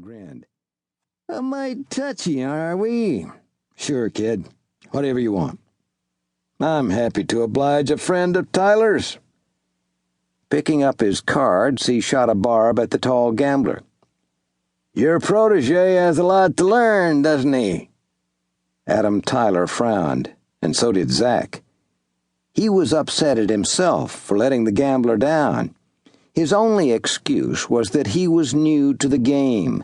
grinned. "A mite touchy, are we?" "Sure, kid. Whatever you want." "I'm happy to oblige a friend of Tyler's." Picking up his cards, he shot a barb at the tall gambler. "Your protege has a lot to learn, doesn't he?" Adam Tyler frowned, and so did Zach. He was upset at himself for letting the gambler down. His only excuse was that he was new to the game.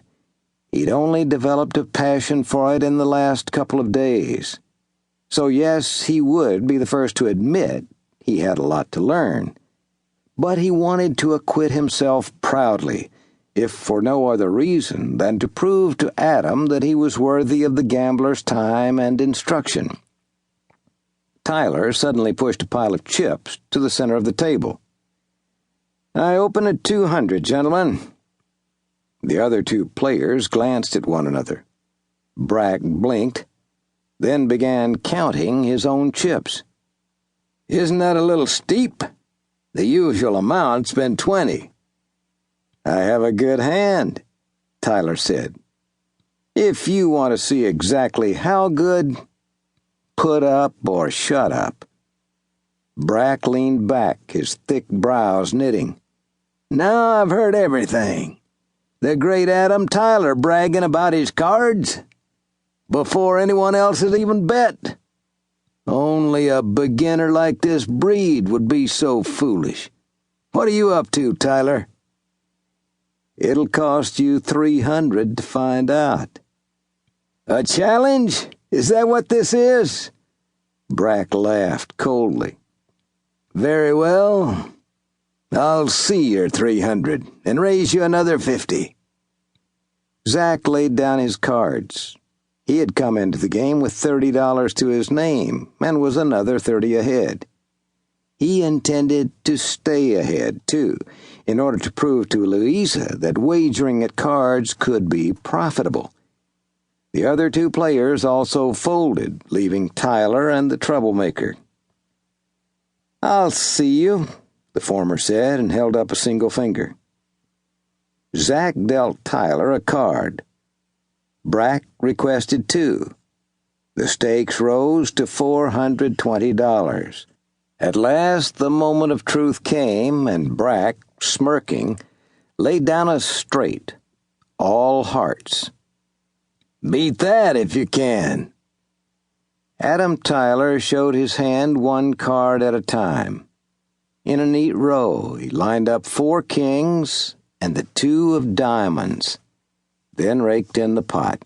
He'd only developed a passion for it in the last couple of days. So yes, he would be the first to admit he had a lot to learn. But he wanted to acquit himself proudly, if for no other reason than to prove to Adam that he was worthy of the gambler's time and instruction. Tyler suddenly pushed a pile of chips to the center of the table. "I open at 200, gentlemen." The other two players glanced at one another. Brack blinked, then began counting his own chips. "Isn't that a little steep? The usual amount's been 20. "I have a good hand," Tyler said. "If you want to see exactly how good, put up or shut up." Brack leaned back, his thick brows knitting. "Now I've heard everything. The great Adam Tyler bragging about his cards before anyone else had even bet. Only a beginner like this breed would be so foolish. What are you up to, Tyler?" "It'll cost you 300 to find out." "A challenge? Is that what this is?" Brack laughed coldly. "Very well. I'll see your 300 and raise you another 50. Zach laid down his cards. He had come into the game with $30 to his name and was another 30 ahead. He intended to stay ahead, too, in order to prove to Louisa that wagering at cards could be profitable. The other two players also folded, leaving Tyler and the troublemaker. "I'll see you," the former said, and held up a single finger. Zach dealt Tyler a card. Brack requested 2. The stakes rose to $420. At last the moment of truth came, and Brack, smirking, laid down a straight, all hearts. "Beat that if you can." Adam Tyler showed his hand one card at a time. In a neat row, he lined up 4 kings and the 2 of diamonds, then raked in the pot.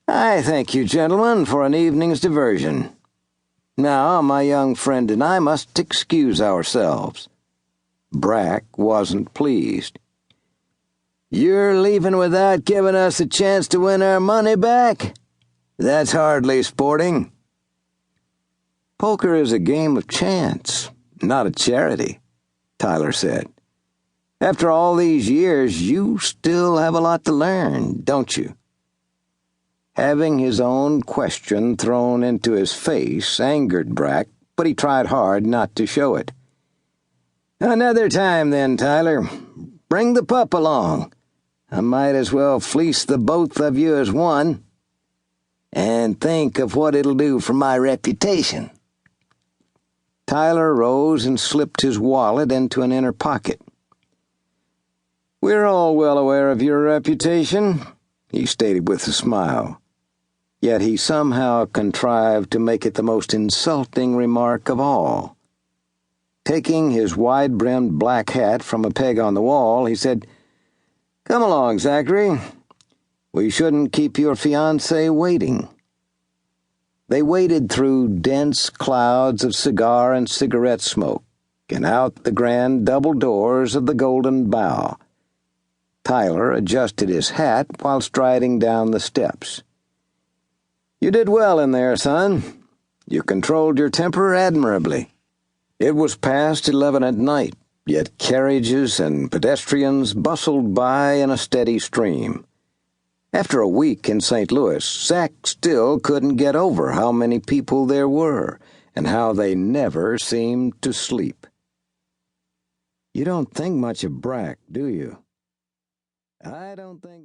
"I thank you, gentlemen, for an evening's diversion. Now, my young friend and I must excuse ourselves." Brack wasn't pleased. "You're leaving without giving us a chance to win our money back? That's hardly sporting." "Poker is a game of chance, not a charity," Tyler said. "After all these years, you still have a lot to learn, don't you?" Having his own question thrown into his face angered Brack, but he tried hard not to show it. "Another time, then, Tyler. Bring the pup along. I might as well fleece the both of you as one. And think of what it'll do for my reputation." Tyler rose and slipped his wallet into an inner pocket. "We're all well aware of your reputation," he stated with a smile. Yet he somehow contrived to make it the most insulting remark of all. Taking his wide-brimmed black hat from a peg on the wall, he said, "Come along, Zachary. We shouldn't keep your fiancée waiting." They waded through dense clouds of cigar and cigarette smoke and out the grand double doors of the Golden Bough. Tyler adjusted his hat while striding down the steps. "You did well in there, son. You controlled your temper admirably." It was past 11 at night, yet carriages and pedestrians bustled by in a steady stream. After a week in St. Louis, Zach still couldn't get over how many people there were and how they never seemed to sleep. "You don't think much of Brack, do you?" "I don't think